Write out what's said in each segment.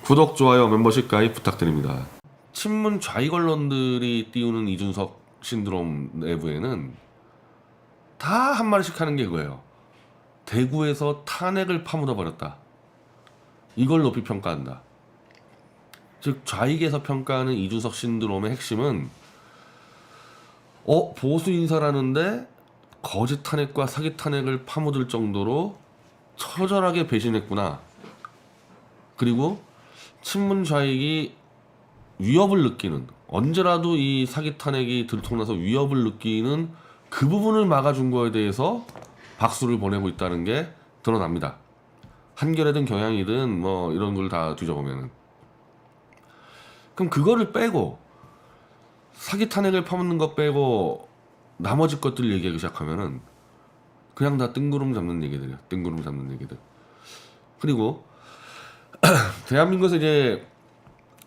구독, 좋아요, 멤버십 가입 부탁드립니다. 친문 좌익 언론들이 띄우는 이준석 신드롬 내부에는 다 한마디씩 하는 게 그거예요. 대구에서 탄핵을 파묻어 버렸다. 이걸 높이 평가한다. 즉 좌익에서 평가하는 이준석 신드롬의 핵심은 보수 인사라는데 거짓 탄핵과 사기 탄핵을 파묻을 정도로 처절하게 배신했구나. 그리고 친문 좌익이 위협을 느끼는, 언제라도 이 사기 탄핵이 들통나서 위협을 느끼는 그 부분을 막아준 거에 대해서 박수를 보내고 있다는 게 드러납니다. 한겨레든 경향이든 뭐 이런 걸 다 뒤져보면은. 그럼 그거를 빼고, 사기 탄핵을 파묻는 것 빼고 나머지 것들 얘기하기 시작하면은 그냥 다 뜬구름 잡는 얘기들이야. 뜬구름 잡는 얘기들. 그리고 대한민국에서 이제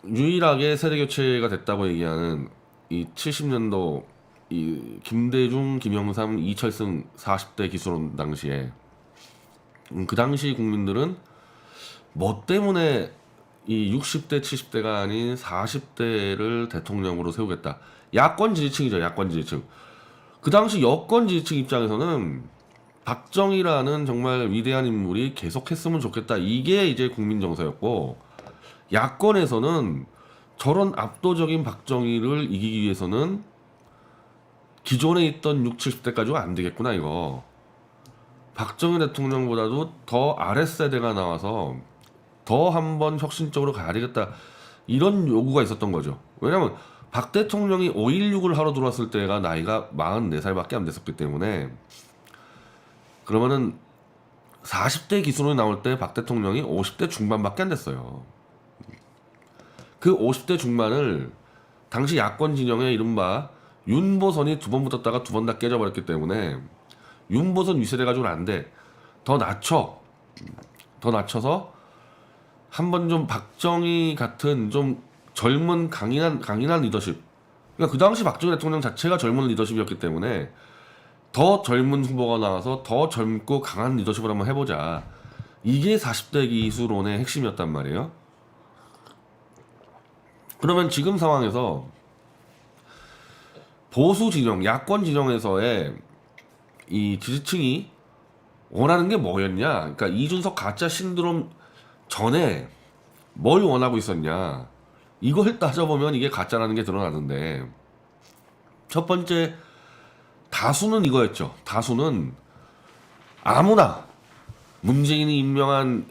유일하게 세대 교체가 됐다고 얘기하는 이 70년도 이 김대중, 김영삼, 이철승 40대 기수론 당시에 그 당시 국민들은 뭐 때문에 이 60대, 70대가 아닌 40대를 대통령으로 세우겠다. 야권 지지층이죠, 야권 지지층. 그 당시 여권 지지층 입장에서는 박정희라는 정말 위대한 인물이 계속했으면 좋겠다. 이게 이제 국민 정서였고, 야권에서는 저런 압도적인 박정희를 이기기 위해서는 기존에 있던 60, 70대까지가 안 되겠구나, 이거. 박정희 대통령보다도 더 아랫세대가 나와서 더 한번 혁신적으로 가야 되겠다. 이런 요구가 있었던 거죠. 왜냐면 박 대통령이 5.16을 하러 들어왔을 때가 나이가 44살밖에 안 됐었기 때문에, 그러면은 40대 기준으로 나올 때 박 대통령이 50대 중반밖에 안 됐어요. 그 50대 중반을 당시 야권 진영의 이른바 윤보선이 두 번 붙었다가 두 번 다 깨져버렸기 때문에 윤보선 위세돼 가지고는 안 돼. 더 낮춰서 한번 좀 박정희 같은 좀 젊은 강인한 리더십. 그러니까 그 당시 박정희 대통령 자체가 젊은 리더십이었기 때문에 더 젊은 후보가 나와서 더 젊고 강한 리더십을 한번 해보자. 이게 40대 기수론의 핵심이었단 말이에요. 그러면 지금 상황에서 보수 진영, 야권 진영에서의 이 지지층이 원하는 게 뭐였냐? 그러니까 이준석 가짜 신드롬 전에 뭘 원하고 있었냐? 이걸 따져보면 이게 가짜라는 게 드러나는데, 첫 번째 다수는 이거였죠. 다수는 아무나 문재인이 임명한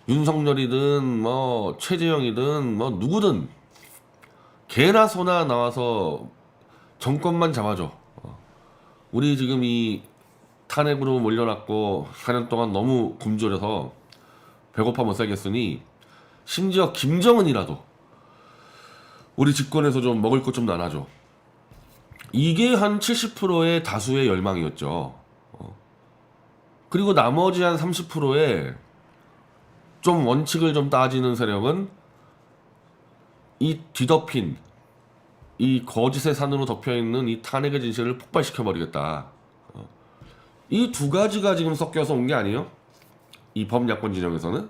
윤석열이든 뭐 최재형이든 뭐 누구든 개나 소나 나와서 정권만 잡아줘. 우리 지금 이 탄핵으로 몰려났고 4년 동안 너무 굶주려서 배고파 못 살겠으니 심지어 김정은이라도 우리 집권에서 좀 먹을 것 좀 나눠줘. 이게 한 70%의 다수의 열망이었죠. 그리고 나머지 한 30%의 좀 원칙을 좀 따지는 세력은 이 뒤덮인 이 거짓의 산으로 덮여있는 이 탄핵의 진실을 폭발시켜버리겠다. 이 두 가지가 지금 섞여서 온 게 아니에요? 이 범야권 진영에서는.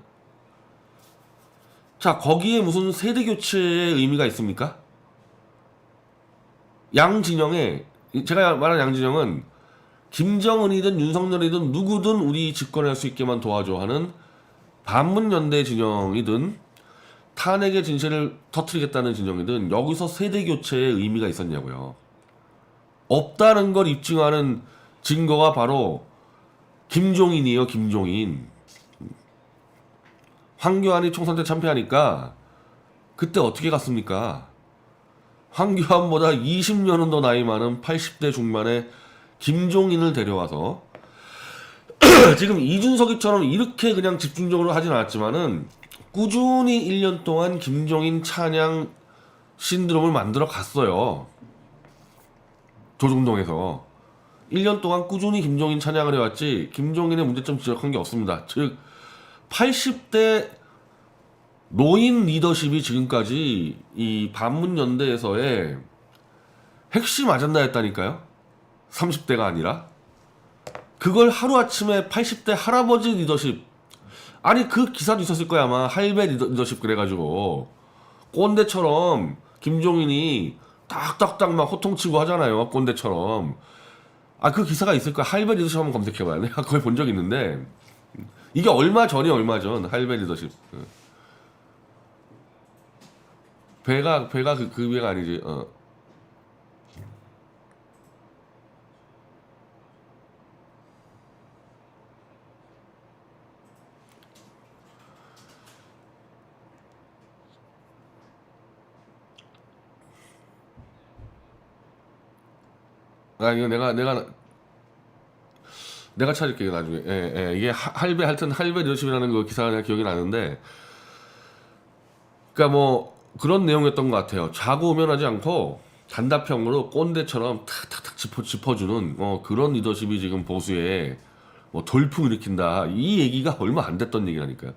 자, 거기에 무슨 세대교체의 의미가 있습니까? 양 진영에, 제가 말한 양 진영은 김정은이든 윤석열이든 누구든 우리 집권할 수 있게만 도와줘 하는 반문연대 진영이든 탄핵의 진실을 터뜨리겠다는 진영이든 여기서 세대교체의 의미가 있었냐고요. 없다는 걸 입증하는 증거가 바로 김종인이에요. 김종인. 황교안이 총선 때 참패하니까 그때 어떻게 갔습니까? 황교안보다 20년은 더 나이 많은 80대 중반의 김종인을 데려와서 지금 이준석이처럼 이렇게 그냥 집중적으로 하진 않았지만은 꾸준히 1년 동안 김종인 찬양 신드롬을 만들어 갔어요. 조중동에서 1년 동안 꾸준히 김종인 찬양을 해왔지 김종인의 문제점 지적한 게 없습니다. 즉 80대 노인 리더십이 지금까지 이 반문연대에서의 핵심 아젠다였다니까요. 30대가 아니라. 그걸 하루아침에 80대 할아버지 리더십, 아니 그 기사도 있었을 거야 아마. 할배 리더십 그래가지고 꼰대처럼 김종인이 딱딱딱 막 호통치고 하잖아요. 꼰대처럼. 아 그 기사가 있을 거야. 할배 리더십 한번 검색해봐요. 내가 거의 본 적 있는데 이게 얼마 전이 얼마 전 할배 리더십. 배가 그 배가 아니지. 아 이거 내가 찾을게요 나중에. 이게 할배 하여튼 할배 리더십이라는 그 기사가 내가 기억이 나는데, 그러니까 뭐 그런 내용이었던 것 같아요. 좌고우면하지 않고 단답형으로 꼰대처럼 탁탁탁 짚어주는 그런 리더십이 지금 보수에 뭐 돌풍 일으킨다. 이 얘기가 얼마 안 됐던 얘기라니까요.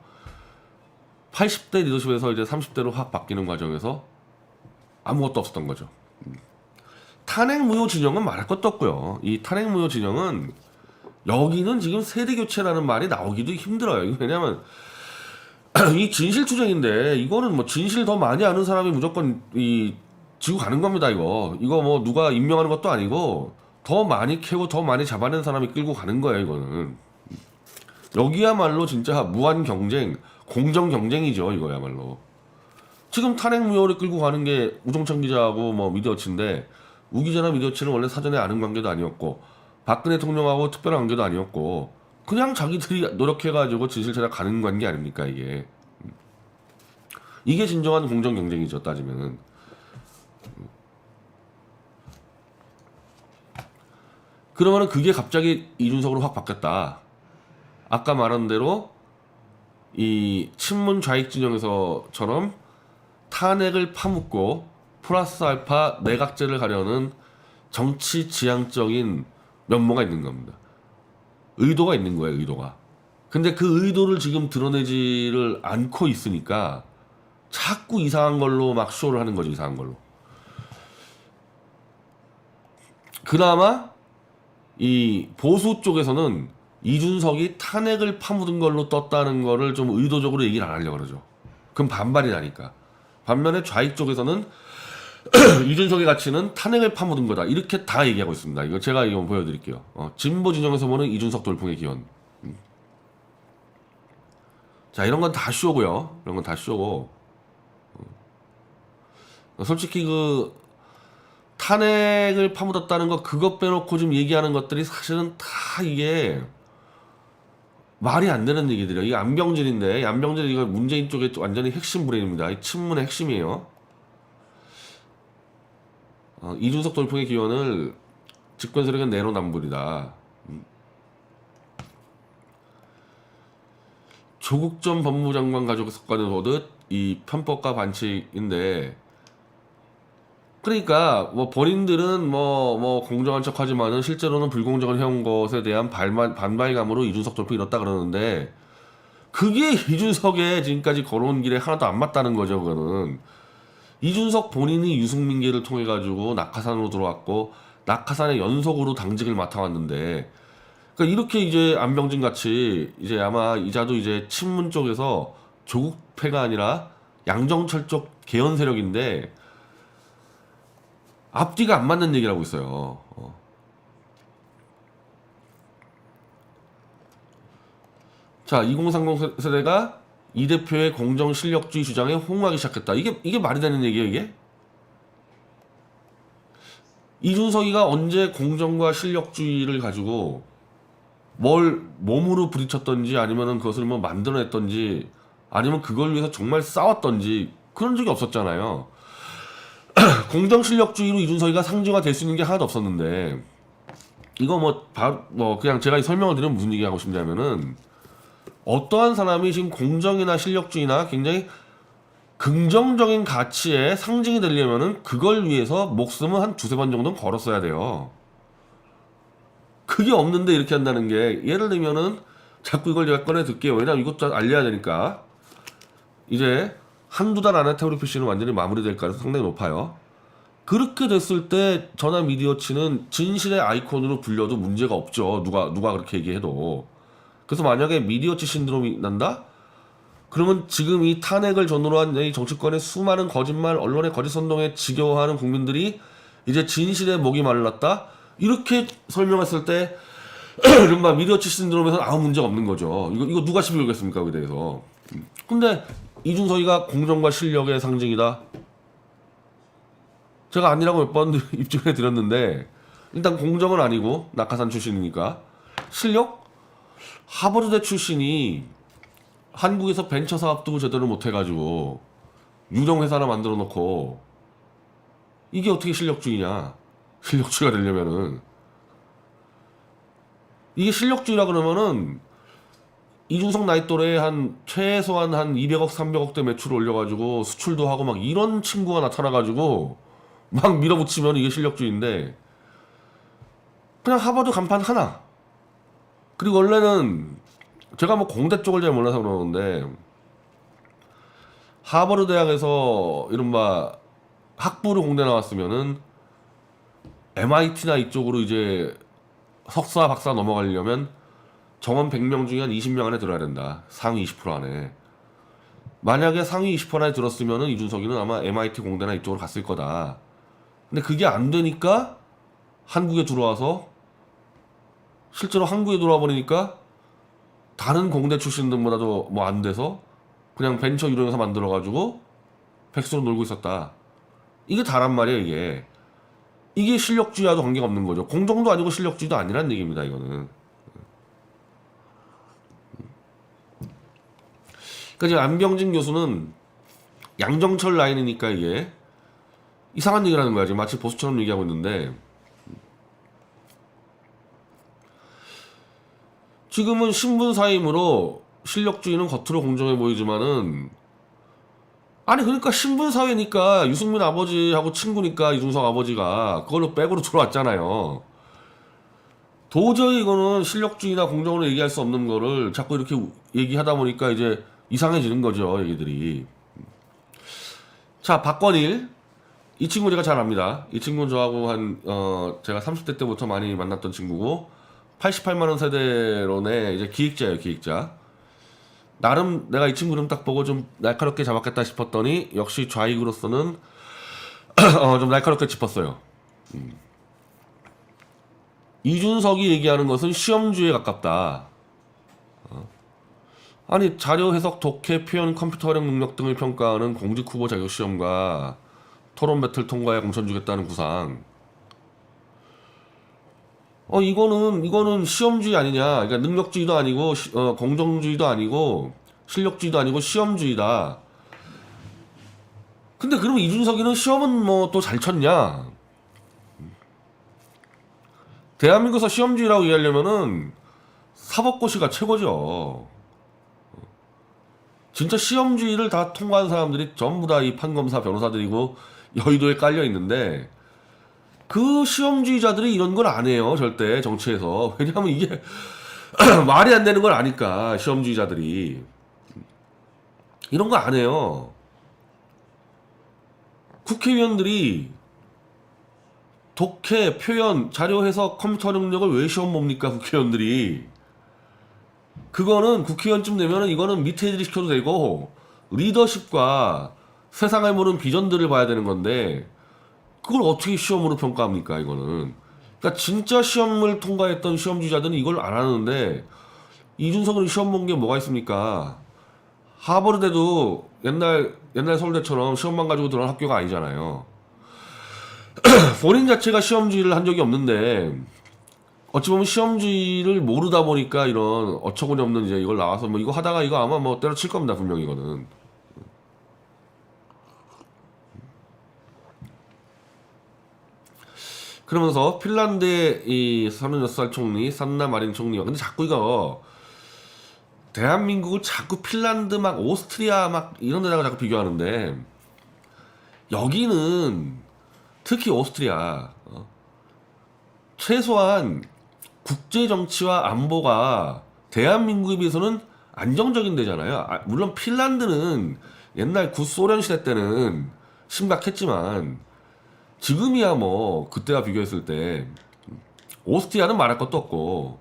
80대 리더십에서 이제 30대로 확 바뀌는 과정에서 아무것도 없었던 거죠. 탄핵 무효 진영은 말할 것도 없고요. 이 탄핵 무효 진영은 여기는 지금 세대 교체라는 말이 나오기도 힘들어요. 왜냐면 이 진실 투쟁인데 이거는 뭐 진실 더 많이 아는 사람이 무조건 이 지고 가는 겁니다. 이거 뭐 누가 임명하는 것도 아니고 더 많이 캐고 더 많이 잡아낸 사람이 끌고 가는 거예요. 이거는 여기야말로 진짜 무한 경쟁, 공정 경쟁이죠. 이거야말로. 지금 탄핵 무효를 끌고 가는 게 우종찬 기자하고 뭐 미디어치인데, 우 기자나 미디어치는 원래 사전에 아는 관계도 아니었고 박근혜 대통령하고 특별한 관계도 아니었고 그냥 자기들이 노력해가지고 진실 찾아 가는 관계 아닙니까 이게. 이게 진정한 공정 경쟁이죠 따지면은. 그러면은 그게 갑자기 이준석으로 확 바뀌었다. 아까 말한 대로 이 친문 좌익 진영에서처럼 탄핵을 파묻고 플러스 알파 내각제를 가려는 정치 지향적인 면모가 있는 겁니다. 의도가 있는 거예요, 의도가. 근데 그 의도를 지금 드러내지를 않고 있으니까 자꾸 이상한 걸로 막 쇼를 하는 거죠, 이상한 걸로. 그나마 이 보수 쪽에서는 이준석이 탄핵을 파묻은 걸로 떴다는 거를 좀 의도적으로 얘기를 안 하려고 그러죠. 그럼 반발이 나니까. 반면에 좌익 쪽에서는 이준석의 가치는 탄핵을 파묻은 거다. 이렇게 다 얘기하고 있습니다. 이거 제가 이거 보여드릴게요. 진보 진영에서 보는 이준석 돌풍의 기원. 자, 이런 건 다 쇼고요. 이런 건 다 쇼고. 솔직히 그 탄핵을 파묻었다는 거 그것 빼놓고 좀 얘기하는 것들이 사실은 다 이게 말이 안 되는 얘기들이에요. 이게 안병진인데, 안병진 이거 문재인 쪽에 완전히 핵심 브레인입니다. 이 친문의 핵심이에요. 이준석 돌풍의 기원을 집권 세력은 내로남불이다. 조국 전 법무장관 가족 사건을 보듯 이 편법과 반칙인데, 그러니까 뭐 본인들은 뭐 공정한 척하지만은 실제로는 불공정을 해온 것에 대한 반발감으로 이준석 돌풍 이렇다 그러는데, 그게 이준석의 지금까지 걸어온 길에 하나도 안 맞다는 거죠. 그거는 이준석 본인이 유승민계를 통해 가지고 낙하산으로 들어왔고 낙하산의 연속으로 당직을 맡아왔는데, 그러니까 이렇게 이제 안병진 같이 이제 아마 이자도 이제 친문 쪽에서 조국패가 아니라 양정철 쪽 개헌 세력인데 앞뒤가 안 맞는 얘기를 하고 있어요. 자, 2030 세대가 이 대표의 공정 실력주의 주장에 호응하기 시작했다. 이게 말이 되는 얘기예요, 이게? 이준석이가 언제 공정과 실력주의를 가지고 뭘 몸으로 부딪혔던지 아니면은 그것을 뭐 만들어냈던지 아니면 그걸 위해서 정말 싸웠던지 그런 적이 없었잖아요. 공정 실력주의로 이준석이가 상징화 될 수 있는 게 하나도 없었는데, 이거 뭐 그냥 제가 설명을 드리면 무슨 얘기하고 싶냐면은, 어떠한 사람이 지금 공정이나 실력주의나 굉장히 긍정적인 가치의 상징이 되려면은 그걸 위해서 목숨을 한 두세 번 정도는 걸었어야 돼요. 그게 없는데 이렇게 한다는 게, 예를 들면은 자꾸 이걸 제가 꺼내 듣게요. 왜냐면 이것도 알려야 되니까. 이제 한두 달 안에 태블릿 PC는 완전히 마무리될 가능성이 상당히 높아요. 그렇게 됐을 때 전화 미디어치는 진실의 아이콘으로 불려도 문제가 없죠. 누가 그렇게 얘기해도. 그래서 만약에 미디어치 신드롬이 난다? 그러면 지금 이 탄핵을 전후로 한 이 정치권의 수많은 거짓말, 언론의 거짓 선동에 지겨워하는 국민들이 이제 진실의 목이 말랐다? 이렇게 설명했을 때 이른바 미디어치 신드롬에서는 아무 문제가 없는 거죠. 이거 누가 시비 걸겠습니까? 그에 대해서. 근데 이준석이가 공정과 실력의 상징이다. 제가 아니라고 몇 번 입증해 드렸는데 일단 공정은 아니고 낙하산 출신이니까 실력? 하버드대 출신이 한국에서 벤처 사업도 제대로 못 해가지고 유령 회사 하나 만들어 놓고 이게 어떻게 실력주의냐? 실력주의가 되려면은 이게 실력주의라 그러면은 이준석 나이 또래에 한 최소한 한 200억 300억대 매출을 올려가지고 수출도 하고 막 이런 친구가 나타나가지고 막 밀어붙이면 이게 실력주의인데 그냥 하버드 간판 하나. 그리고 원래는 제가 뭐 공대 쪽을 잘 몰라서 그러는데 하버드 대학에서 이른바 학부로 공대 나왔으면은 MIT나 이쪽으로 이제 석사 박사 넘어가려면 정원 100명 중에 한 20명 안에 들어야 된다. 상위 20% 안에. 만약에 상위 20% 안에 들었으면은 이준석이는 아마 MIT 공대나 이쪽으로 갔을 거다. 근데 그게 안 되니까 한국에 들어와서 실제로 한국에 들어와 버리니까 다른 공대 출신들보다도 뭐 안 돼서 그냥 벤처 유령에서 만들어가지고 백수로 놀고 있었다. 이게 다란 말이에요, 이게. 이게 실력주의와도 관계가 없는 거죠. 공정도 아니고 실력주의도 아니란 얘기입니다, 이거는. 그러니까 지금 안병진 교수는 양정철 라인이니까 이게 이상한 얘기를 하는 거야. 지금 마치 보수처럼 얘기하고 있는데 지금은 신분사임으로 실력주의는 겉으로 공정해 보이지만은 아니 그러니까 신분사회니까 유승민 아버지하고 친구니까 이준석 아버지가 그걸로 백으로 들어왔잖아요. 도저히 이거는 실력주의나 공정으로 얘기할 수 없는 거를 자꾸 이렇게 얘기하다 보니까 이제 이상해지는 거죠, 얘기들이. 자, 박건일. 이 친구 제가 잘 압니다. 이 친구는 저하고 제가 30대 때부터 많이 만났던 친구고 88만원 세대론의 이제 기획자예요, 기획자. 나름 내가 이 친구 이름 딱 보고 좀 날카롭게 잡았겠다 싶었더니 역시 좌익으로서는 좀 날카롭게 짚었어요. 이준석이 얘기하는 것은 시험주의에 가깝다. 아니 자료 해석, 독해, 표현, 컴퓨터 활용 능력 등을 평가하는 공직 후보 자격 시험과 토론 배틀 통과에 공천 주겠다는 구상. 이거는 시험주의 아니냐. 그러니까 능력주의도 아니고 공정주의도 아니고 실력주의도 아니고 시험주의다. 근데 그럼 이준석이는 시험은 뭐 또 잘 쳤냐? 대한민국에서 시험주의라고 얘기하려면은 사법고시가 최고죠. 진짜 시험주의를 다 통과한 사람들이 전부 다 이 판검사 변호사들이고 여의도에 깔려 있는데 그 시험주의자들이 이런 걸 안 해요, 절대 정치에서. 왜냐하면 이게 말이 안 되는 걸 아니까. 시험주의자들이 이런 거 안 해요. 국회의원들이 독해, 표현, 자료 해석, 컴퓨터 능력을 왜 시험 봅니까, 국회의원들이. 그거는 국회의원쯤 되면은 이거는 밑에 애들이 시켜도 되고 리더십과 세상을 보는 비전들을 봐야 되는 건데 그걸 어떻게 시험으로 평가합니까, 이거는. 그러니까 진짜 시험을 통과했던 시험주의자들은 이걸 안 하는데 이준석은 시험 본 게 뭐가 있습니까? 하버드대도 옛날 서울대처럼 시험만 가지고 들어간 학교가 아니잖아요. 본인 자체가 시험주의를 한 적이 없는데 어찌 보면 시험주의를 모르다 보니까 이런 어처구니 없는 이제 이걸 나와서 뭐 이거 하다가 이거 아마 뭐 때려칠 겁니다, 분명히 이거는. 그러면서 핀란드의 이 36살 총리 산나 마린 총리가 근데 자꾸 이거 대한민국을 자꾸 핀란드 막 오스트리아 막 이런 데다가 자꾸 비교하는데 여기는 특히 오스트리아 최소한 국제 정치와 안보가 대한민국에 비해서는 안정적인 데잖아요. 물론 핀란드는 옛날 구소련 시대 때는 심각했지만 지금이야 뭐 그때와 비교했을 때 오스트리아는 말할 것도 없고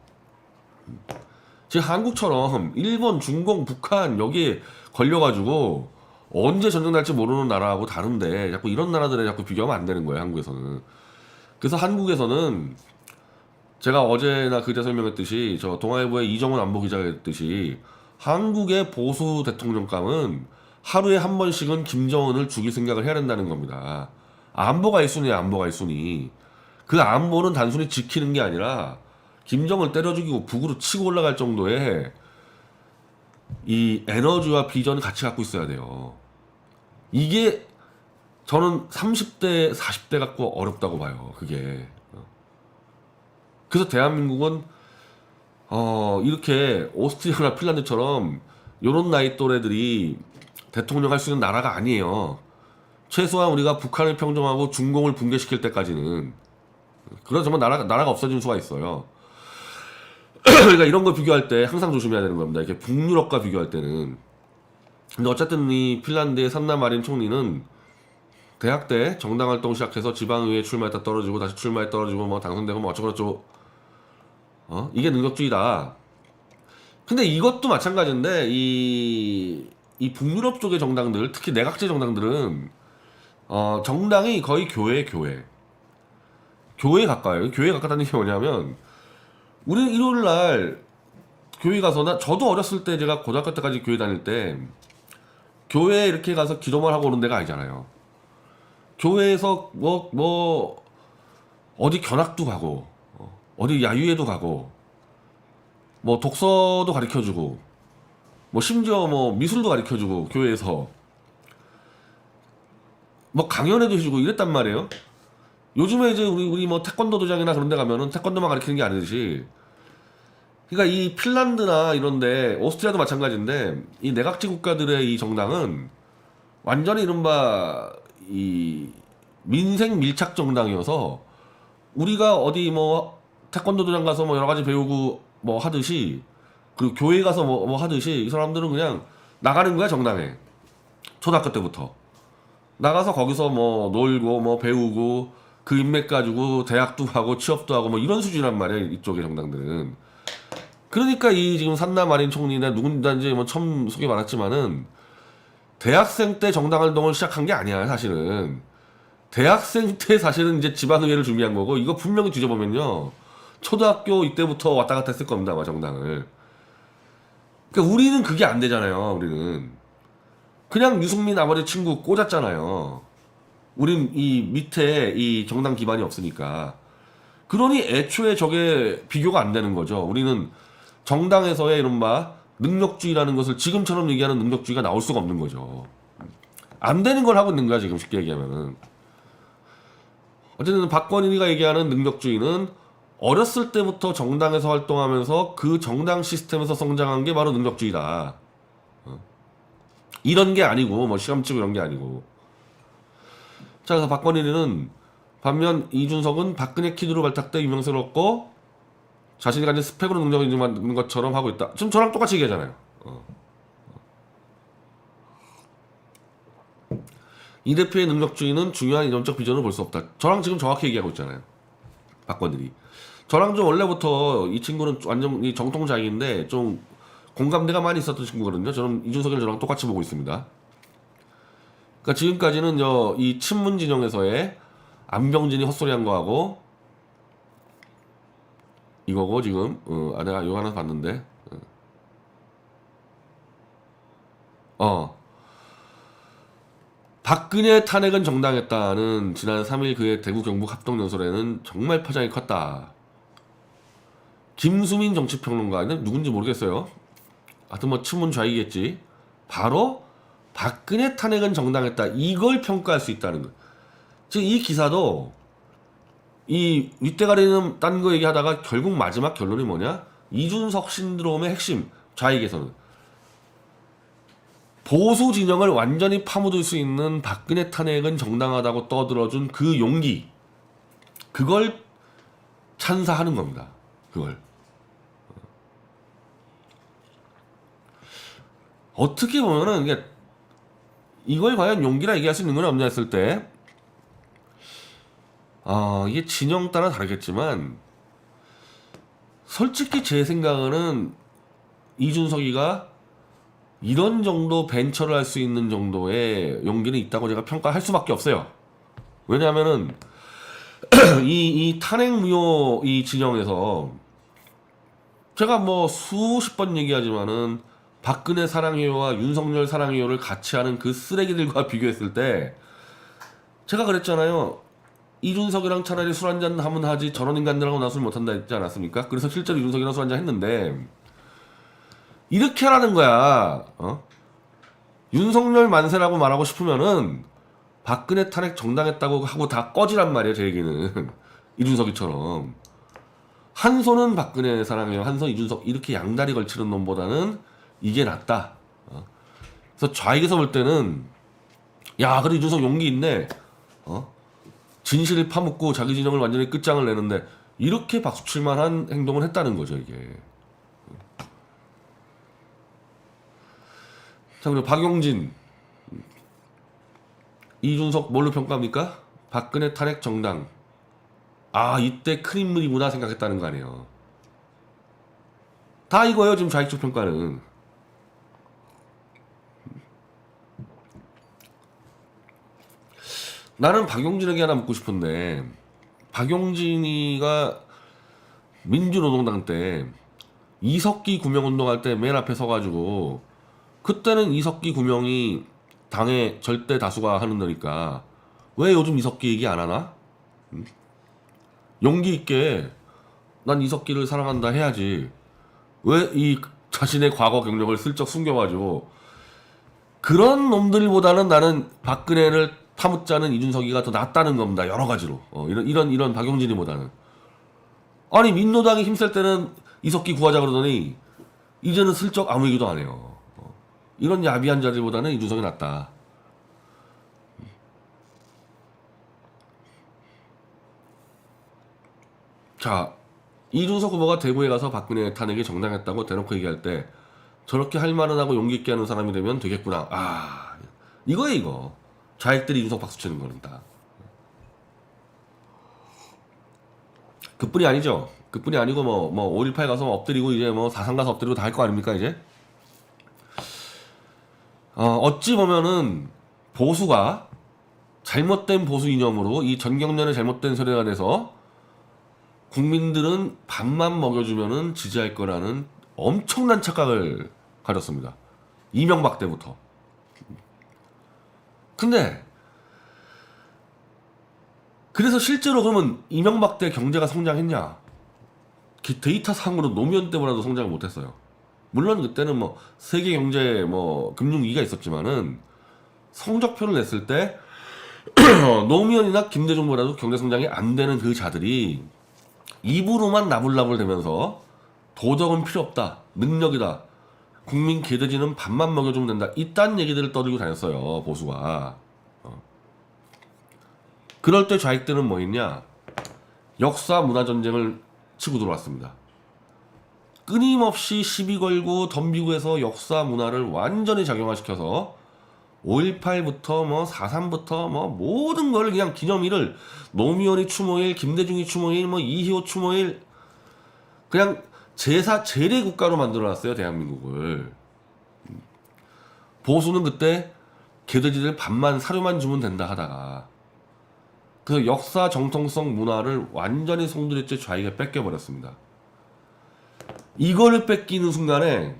지금 한국처럼 일본, 중공, 북한 여기에 걸려가지고 언제 전쟁 날지 모르는 나라하고 다른데 자꾸 이런 나라들에 자꾸 비교하면 안 되는 거예요, 한국에서는. 그래서 한국에서는 제가 어제나 그제 설명했듯이 저 동아일보의 이정훈 안보기자가 했듯이 한국의 보수 대통령감은 하루에 한 번씩은 김정은을 죽일 생각을 해야 된다는 겁니다. 안보가 1순위예요, 안보가 1순위. 그 안보는 단순히 지키는 게 아니라 김정을 때려 죽이고 북으로 치고 올라갈 정도의 이 에너지와 비전을 같이 갖고 있어야 돼요. 이게 저는 30대, 40대 갖고 어렵다고 봐요, 그게. 그래서 대한민국은 이렇게 오스트리아나 핀란드처럼 요런 나이 또래들이 대통령 할 수 있는 나라가 아니에요. 최소한 우리가 북한을 평정하고 중공을 붕괴시킬 때까지는. 그래서 정말 나라가 없어질 수가 있어요. 그러니까 이런 거 비교할 때 항상 조심해야 되는 겁니다. 이렇게 북유럽과 비교할 때는. 근데 어쨌든 이 핀란드의 산나 마린 총리는 대학 때 정당 활동 시작해서 지방의회 출마했다 떨어지고 다시 출마해 떨어지고 뭐 당선되고 뭐 어쩌고저쩌고 이게 능력주의다. 근데 이것도 마찬가지인데 이 북유럽 쪽의 정당들, 특히 내각제 정당들은 정당이 거의 교회에 가까워요. 교회에 가깝다는 게 뭐냐면 우리는 일요일 날 교회 가서 저도 어렸을 때 제가 고등학교 때까지 교회 다닐 때 교회에 이렇게 가서 기도만 하고 오는 데가 아니잖아요. 교회에서 뭐 어디 견학도 가고 어디 야유회도 가고 뭐 독서도 가르쳐주고 뭐 심지어 뭐 미술도 가르쳐주고 교회에서 뭐 강연회도 해주고 이랬단 말이에요. 요즘에 이제 우리 뭐 태권도 도장이나 그런 데 가면은 태권도만 가르치는 게 아니듯이, 그러니까 이 핀란드나 이런데 오스트리아도 마찬가지인데 이 내각제 국가들의 이 정당은 완전히 이른바 이 민생 밀착 정당이어서 우리가 어디 뭐 태권도 도장 가서 뭐 여러 가지 배우고 뭐 하듯이, 그리고 교회 가서 뭐 하듯이 이 사람들은 그냥 나가는 거야, 정당에. 초등학교 때부터 나가서 거기서 뭐 놀고 뭐 배우고 그 인맥 가지고 대학도 가고 취업도 하고 뭐 이런 수준이란 말이야, 이쪽의 정당들은. 그러니까 이 지금 산나 마린 총리나 누군지 뭐 처음 소개 많았지만은 대학생 때 정당 활동을 시작한 게 아니야, 사실은. 대학생 때 사실은 이제 지방의회를 준비한 거고, 이거 분명히 뒤져보면요, 초등학교 이때부터 왔다 갔다 했을 겁니다, 아마 정당을. 그러니까 우리는 그게 안 되잖아요. 우리는 그냥 유승민 아버지 친구 꽂았잖아요. 우린 이 밑에 이 정당 기반이 없으니까. 그러니 애초에 저게 비교가 안 되는 거죠. 우리는 정당에서의 이른바 능력주의라는 것을 지금처럼 얘기하는 능력주의가 나올 수가 없는 거죠. 안 되는 걸 하고 있는 거야, 지금 쉽게 얘기하면은. 어쨌든 박건희가 얘기하는 능력주의는 어렸을 때부터 정당에서 활동하면서 그 정당 시스템에서 성장한 게 바로 능력주의다. 이런 게 아니고 뭐 시험 치고 이런 게 아니고. 자, 그래서 박건희는 반면 이준석은 박근혜 키드로 발탁돼 유명세롭고 자신이 가진 스펙으로 능력을 인정받는 것처럼 하고 있다. 지금 저랑 똑같이 얘기하잖아요. 이 대표의 능력주의는 중요한 이론적 비전을 볼 수 없다. 저랑 지금 정확히 얘기하고 있잖아요, 박건일이. 저랑 좀 원래부터 이 친구는 완전 이 정통자인데 좀 공감대가 많이 있었던 친구거든요. 저는 이준석이랑 저랑 똑같이 보고 있습니다. 그러니까 지금까지는 이 친문 진영에서의 안병진이 헛소리한 거하고 이거고, 지금 내가 이거 하나 봤는데 박근혜 탄핵은 정당했다는 지난 3일 그의 대구 경북 합동연설에는 정말 파장이 컸다. 김수민 정치평론가는 누군지 모르겠어요. 하여튼 뭐 친문 좌익이겠지. 바로 박근혜 탄핵은 정당했다, 이걸 평가할 수 있다는 거. 지금 이 기사도 이 윗대가리는 딴 거 얘기하다가 결국 마지막 결론이 뭐냐? 이준석 신드롬의 핵심, 좌익에서는 보수 진영을 완전히 파묻을 수 있는 박근혜 탄핵은 정당하다고 떠들어준 그 용기, 그걸 찬사하는 겁니다. 그걸 어떻게 보면은 이걸 과연 용기라 얘기할 수 있는 건 없냐 했을 때, 이게 진영 따라 다르겠지만 솔직히 제 생각은 이준석이가 이런 정도 벤처를 할 수 있는 정도의 용기는 있다고 제가 평가할 수밖에 없어요. 왜냐하면은 이 탄핵 무효 이 진영에서 제가 뭐 수십 번 얘기하지만은 박근혜 사랑해요와 윤석열 사랑해요를 같이 하는 그 쓰레기들과 비교했을 때 제가 그랬잖아요. 이준석이랑 차라리 술 한잔 하면 하지 저런 인간들하고 나 술 못한다 했지 않았습니까? 그래서 실제로 이준석이랑 술 한잔 했는데 이렇게 하라는 거야. 윤석열 만세라고 말하고 싶으면은 박근혜 탄핵 정당했다고 하고 다 꺼지란 말이에요. 제 얘기는 이준석이처럼 한 손은 박근혜 사랑해요, 한 손 이준석 이렇게 양다리 걸치는 놈보다는 이게 낫다. 그래서 좌익에서 볼 때는 야 그래 이준석 용기 있네. 진실을 파묻고 자기 진영을 완전히 끝장을 내는데 이렇게 박수칠만한 행동을 했다는 거죠 이게. 자 그리고 박용진, 이준석 뭘로 평가합니까? 박근혜 탄핵 정당. 아 이때 큰 인물이구나 생각했다는 거 아니에요. 다 이거예요 지금 좌익적 평가는. 나는 박용진에게 하나 묻고 싶은데 박용진이가 민주노동당 때 이석기 구명운동할 때 맨 앞에 서가지고 그때는 이석기 구명이 당의 절대 다수가 하는 거니까 왜 요즘 이석기 얘기 안 하나? 용기 있게 난 이석기를 사랑한다 해야지. 왜 이 자신의 과거 경력을 슬쩍 숨겨가지고 그런 놈들보다는 나는 박근혜를 파묻자는 이준석이가 더 낫다는 겁니다. 여러 가지로. 이런 박용진이보다는. 아니 민노당이 힘쓸 때는 이석기 구하자 그러더니 이제는 슬쩍 아무 얘기도 안 해요. 이런 야비한 자들보다는 이준석이 낫다. 자, 이준석 후보가 대구에 가서 박근혜 탄핵이 정당했다고 대놓고 얘기할 때 저렇게 할 말은 하고 용기 있게 하는 사람이 되면 되겠구나. 아, 이거예요 이거. 좌익들이 이준석 박수 치는 겁니다. 그뿐이 아니죠. 그뿐이 아니고 뭐 5.18 가서 엎드리고 이제 뭐 4.3 가서 엎드리고 다 할 거 아닙니까 이제? 어찌 보면은 보수가 잘못된 보수 이념으로 이 전경련의 잘못된 세례가 돼서 국민들은 밥만 먹여주면은 지지할 거라는 엄청난 착각을 가졌습니다. 이명박 때부터. 근데 그래서 실제로 그러면 이명박 때 경제가 성장했냐? 데이터상으로 노무현 때보다도 성장을 못했어요. 물론 그때는 뭐 세계 경제 뭐 금융위기가 있었지만은 성적표를 냈을 때 노무현이나 김대중보다도 경제 성장이 안 되는 그 자들이 입으로만 나불나불 대면서 도덕은 필요 없다, 능력이다, 국민 개돼지는 밥만 먹여주면 된다 이딴 얘기들을 떠들고 다녔어요 보수가. 그럴 때 좌익들은 뭐 했냐? 역사 문화 전쟁을 치고 들어왔습니다. 끊임없이 시비 걸고 덤비고 해서 역사 문화를 완전히 작용화시켜서 5.18부터 뭐 4.3부터 뭐 모든 걸 그냥 기념일을 노무현이 추모일, 김대중이 추모일, 뭐 이희호 추모일 그냥 제사 제례 국가로 만들어놨어요 대한민국을. 보수는 그때 개돼지들 밥만 사료만 주면 된다 하다가 그래서 역사 정통성 문화를 완전히 송두리째 좌익에 뺏겨버렸습니다. 이거를 뺏기는 순간에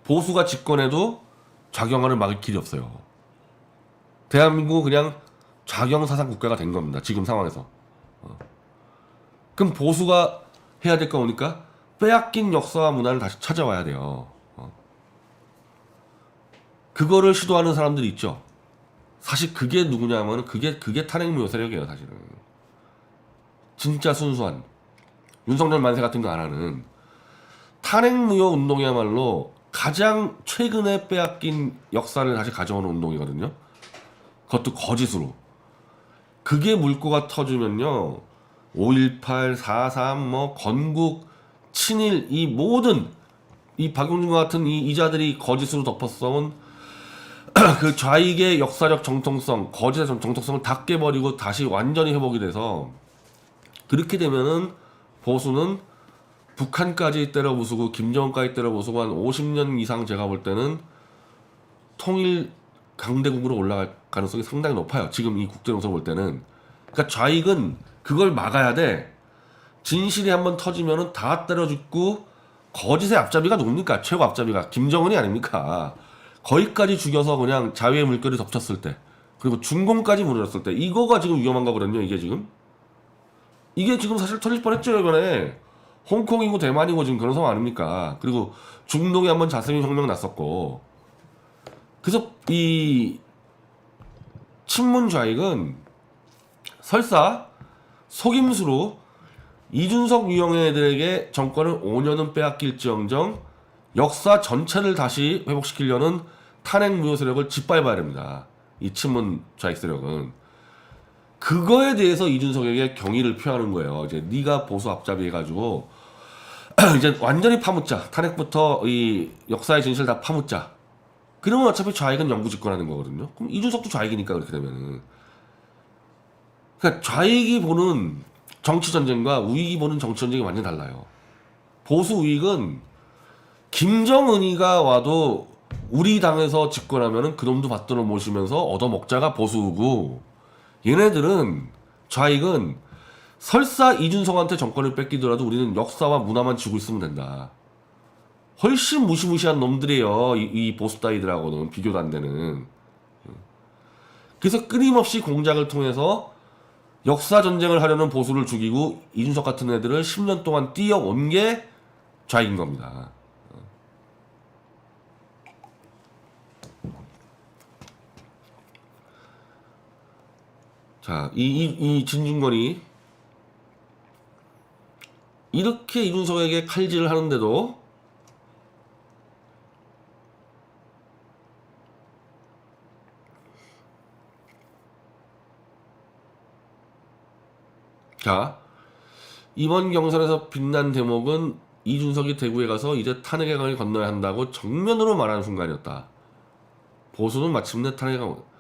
보수가 집권해도 좌경화를 막을 길이 없어요. 대한민국은 그냥 좌경사상 국가가 된 겁니다. 지금 상황에서. 그럼 보수가 해야 될 거 보니까 빼앗긴 역사와 문화를 다시 찾아와야 돼요. 그거를 시도하는 사람들이 있죠. 사실 그게 누구냐면 그게 탄핵무효 세력이에요 사실은. 진짜 순수한 윤석열 만세 같은 거 안 하는 탄핵무효 운동이야말로 가장 최근에 빼앗긴 역사를 다시 가져오는 운동이거든요. 그것도 거짓으로. 그게 물꼬가 터지면요 5.18, 4.3, 뭐 건국, 친일 이 모든 이 박용진과 같은 이 이자들이 거짓으로 덮어써온 그 좌익의 역사적 정통성, 거짓의 정통성을 다 깨버리고 다시 완전히 회복이 돼서 그렇게 되면은 보수는 북한까지 때려 부수고 김정은까지 때려 부수고 한 50년 이상 제가 볼 때는 통일 강대국으로 올라갈 가능성이 상당히 높아요. 지금 이 국제정서 볼 때는. 그러니까 좌익은 그걸 막아야 돼. 진실이 한번 터지면은 다 때려 죽고 거짓의 앞잡이가 누굽니까? 최고 앞잡이가 김정은이 아닙니까? 거기까지 죽여서 그냥 자유의 물결이 덮쳤을 때, 그리고 중공까지 무너졌을 때, 이거가 지금 위험한 거거든요. 이게 지금 사실 터질 뻔했죠. 이번에 홍콩이고 대만이고 지금 그런 상황 아닙니까? 그리고 중동에 한번 자스민 혁명 났었고. 그래서 이 친문 좌익은 설사 속임수로 이준석 유영애들에게 정권을 5년은 빼앗길지언정 역사 전체를 다시 회복시키려는 탄핵 무효 세력을 짓밟아야 됩니다. 이 친문 좌익 세력은. 그거에 대해서 이준석에게 경의를 표하는 거예요. 이제 네가 보수 앞잡이 해가지고 이제 완전히 파묻자. 탄핵부터 이 역사의 진실 다 파묻자. 그러면 어차피 좌익은 영구 집권하는 거거든요. 그럼 이준석도 좌익이니까 그렇게 되면은. 그러니까 좌익이 보는 정치 전쟁과 우익이 보는 정치 전쟁이 완전 달라요. 보수 우익은 김정은이가 와도 우리 당에서 집권하면은 그놈도 받들어 모시면서 얻어먹자가 보수고, 얘네들은 좌익은 설사 이준석한테 정권을 뺏기더라도 우리는 역사와 문화만 지고 있으면 된다. 훨씬 무시무시한 놈들이에요. 이 보수 따위들하고는 비교도 안 되는. 그래서 끊임없이 공작을 통해서 역사 전쟁을 하려는 보수를 죽이고 이준석 같은 애들을 10년 동안 띄어온 게 좌익인 겁니다. 자, 이 진중권이 이렇게 이준석에게 칼질을 하는데도 자, 이번 경선에서 빛난 대목은 이준석이 대구에 가서 이제 탄핵의 강을 건너야 한다고 정면으로 말하는 순간이었다. 보수는 마침내 탄핵의 강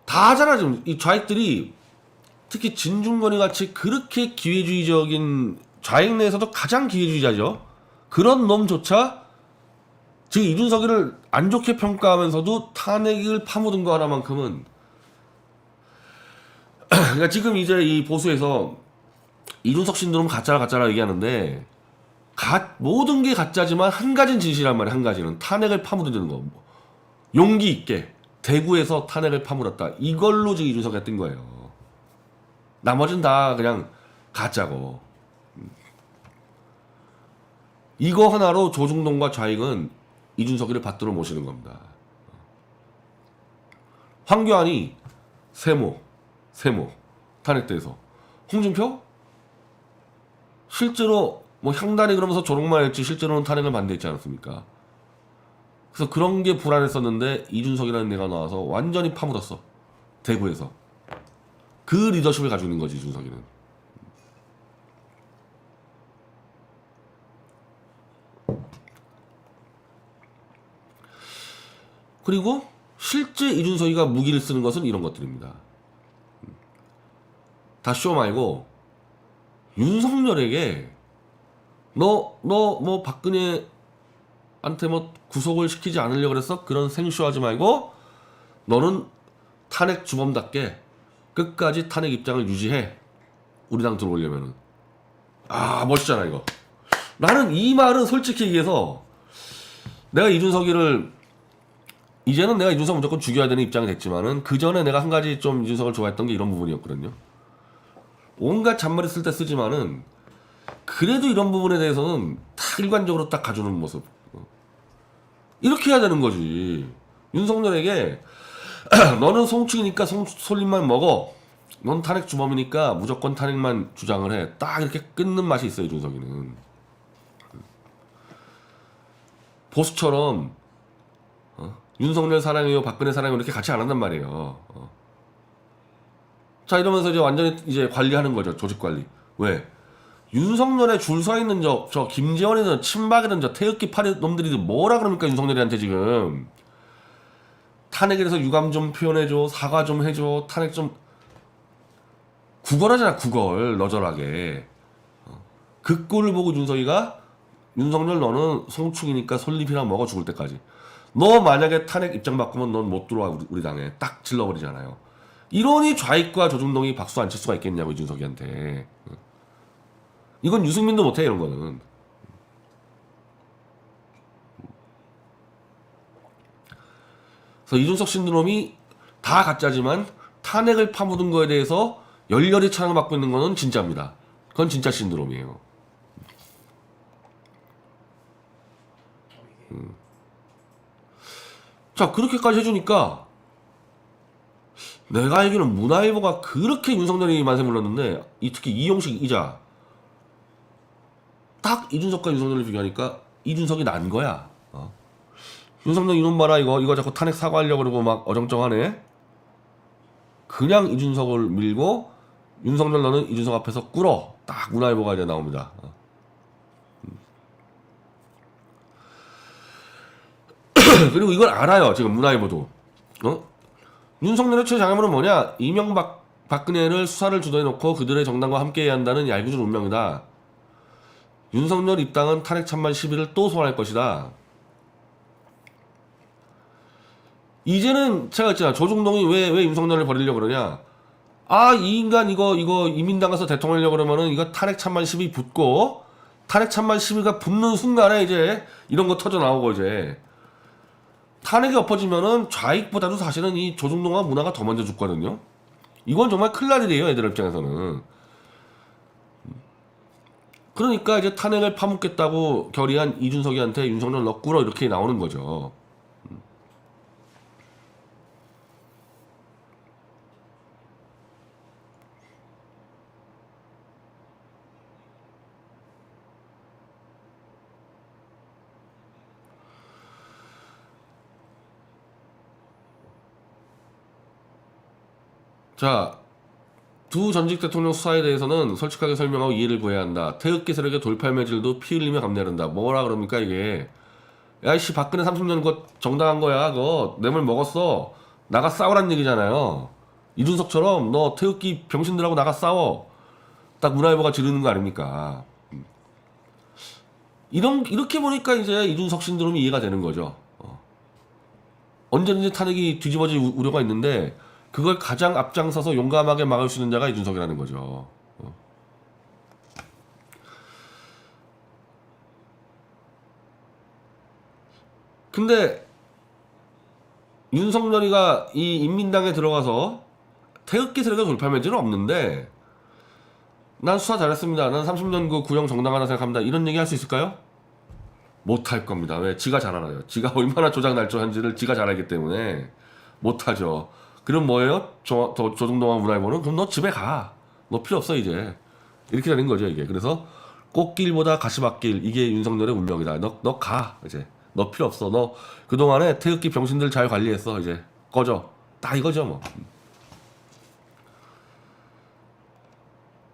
다 하잖아. 지금 이 좌익들이 특히 진중권이 같이 그렇게 기회주의적인 좌익 내에서도 가장 기회주의자죠. 그런 놈조차 지금 이준석이를 안 좋게 평가하면서도 탄핵을 파묻은 거 하나만큼은 그러니까 지금 이제 이 보수에서 이준석 신드롬 가짜라 얘기하는데 모든 게 가짜지만 한 가지는 진실한 말이야. 한 가지는 탄핵을 파묻는 거. 용기 있게 대구에서 탄핵을 파묻었다. 이걸로 지금 이준석이 뜬 거예요. 나머지는 다 그냥 가짜고. 이거 하나로 조중동과 좌익은 이준석이를 받들어 모시는 겁니다. 황교안이 세모 탄핵돼서, 홍준표 실제로 뭐 향단이 그러면서 조롱만 했지 실제로는 탄핵을 반대했지 않았습니까? 그래서 그런 게 불안했었는데 이준석이라는 애가 나와서 완전히 파묻었어. 대구에서. 그 리더십을 가지고 있는 거지 이준석이는. 그리고 실제 이준석이가 무기를 쓰는 것은 이런 것들입니다. 다 쇼 말고 윤석열에게 너 뭐 박근혜한테 뭐 구속을 시키지 않으려고 그랬어? 그런 생쇼하지 말고 너는 탄핵 주범답게 끝까지 탄핵 입장을 유지해. 우리 당 들어오려면은. 아, 멋있잖아 이거. 나는 이 말은 솔직히 얘기해서 내가 이준석이를 이제는 내가 이준석 무조건 죽여야 되는 입장이 됐지만은 그 전에 내가 한 가지 좀 이준석을 좋아했던 게 이런 부분이었거든요. 온갖 잔머리 쓸 때 쓰지만은 그래도 이런 부분에 대해서는 다 일관적으로 딱 가주는 모습. 이렇게 해야 되는 거지. 윤석열에게 너는 송충이니까 솔잎만 먹어. 넌 탄핵 주범이니까 무조건 탄핵만 주장을 해. 딱 이렇게 끊는 맛이 있어요 이준석이는. 보수처럼 윤석열 사랑해요 박근혜 사랑해요 이렇게 같이 안 한단 말이에요. 자, 이러면서 이제 완전히 이제 관리하는 거죠. 조직 관리. 왜? 윤석열에 줄 서 있는 저 김재원이든 친박이든 저 태극기 파리 놈들이 뭐라 그럽니까 윤석열이한테 지금. 탄핵에 대해서 유감 좀 표현해줘, 사과 좀 해줘, 탄핵 좀 구걸하잖아. 구걸 너절하게. 그 꼴을 보고 윤석이가 윤석열 너는 송충이니까 솔잎이나 먹어 죽을 때까지. 너 만약에 탄핵 입장 바꾸면 넌 못 들어와 우리 당에 딱 질러버리잖아요. 이러니 좌익과 조중동이 박수 안 칠 수가 있겠냐고 이준석이한테. 이건 유승민도 못해 이런 거는. 그래서 이준석 신드롬이 다 가짜지만 탄핵을 파묻은 거에 대해서 열렬히 찬양받고 있는 거는 진짜입니다. 그건 진짜 신드롬이에요. 자, 그렇게까지 해주니까 내가 알기로는 문화일보가 그렇게 윤석열이 만세 불렀는데 특히 이용식 이자 딱 이준석과 윤석열을 비교하니까 이준석이 난 거야. 윤석열 이놈 봐라 이거 자꾸 탄핵 사과하려고 그러고 막 어정쩡하네. 그냥 이준석을 밀고 윤석열 너는 이준석 앞에서 꿇어. 딱 문화일보가 이제 나옵니다. 그리고 이걸 알아요. 지금 문화일보도. 윤석열의 최장애물은 뭐냐? 이명박 박근혜를 수사를 주도해놓고 그들의 정당과 함께해야 한다는 얄궂은 운명이다. 윤석열 입당은 탄핵 찬반 시비를 또 소환할 것이다. 이제는 제가 했잖아. 조중동이 왜 윤석열을 버리려고 그러냐? 이 인간 이거 이민당 가서 대통령 하려고 그러면은 이거 탄핵 찬반 시비 붙고 탄핵 찬반 시비가 붙는 순간에 이제 이런 거 터져 나오고 이제 탄핵이 엎어지면은 좌익보다도 사실은 이 조중동과 문화가 더 먼저 죽거든요. 이건 정말 큰일 날 일이에요, 애들 입장에서는. 그러니까 이제 탄핵을 파묻겠다고 결의한 이준석이한테 윤석열 너 꿇어 이렇게 나오는 거죠. 자, 두 전직 대통령 수사에 대해서는 솔직하게 설명하고 이해를 구해야 한다. 태극기 세력의 돌팔 매질도 피 흘리며 감내한다. 뭐라 그럽니까 이게? 야이씨 박근혜 30년 그거 정당한 거야. 그거 뇌물 먹었어. 나가 싸우란 얘기잖아요. 이준석처럼 너 태극기 병신들하고 나가 싸워. 딱 문화일보가 지르는 거 아닙니까? 이렇게 보니까 이제 이준석 신드롬이 이해가 되는 거죠. 언제든지 탄핵이 뒤집어질 우려가 있는데 그걸 가장 앞장서서 용감하게 막을 수 있는 자가 이준석이라는 거죠. 근데 윤석열이가 이 인민당에 들어가서 태극기 세력의 돌팔 매질은 없는데 난 수사 잘했습니다. 난 30년 그 구형 정당하다 생각합니다. 이런 얘기 할 수 있을까요? 못할 겁니다. 왜? 지가 잘 알아요. 지가 얼마나 조작날조한지를 지가 잘 알기 때문에 못하죠. 그럼 뭐예요? 조중동과 문화일보는? 그럼 너 집에 가. 너 필요 없어 이제. 이렇게 되는 거죠 이게. 그래서 꽃길보다 가시밭길 이게 윤석열의 운명이다. 너 가 이제. 너 필요 없어. 너 그동안에 태극기 병신들 잘 관리했어 이제. 꺼져. 딱 이거죠 뭐.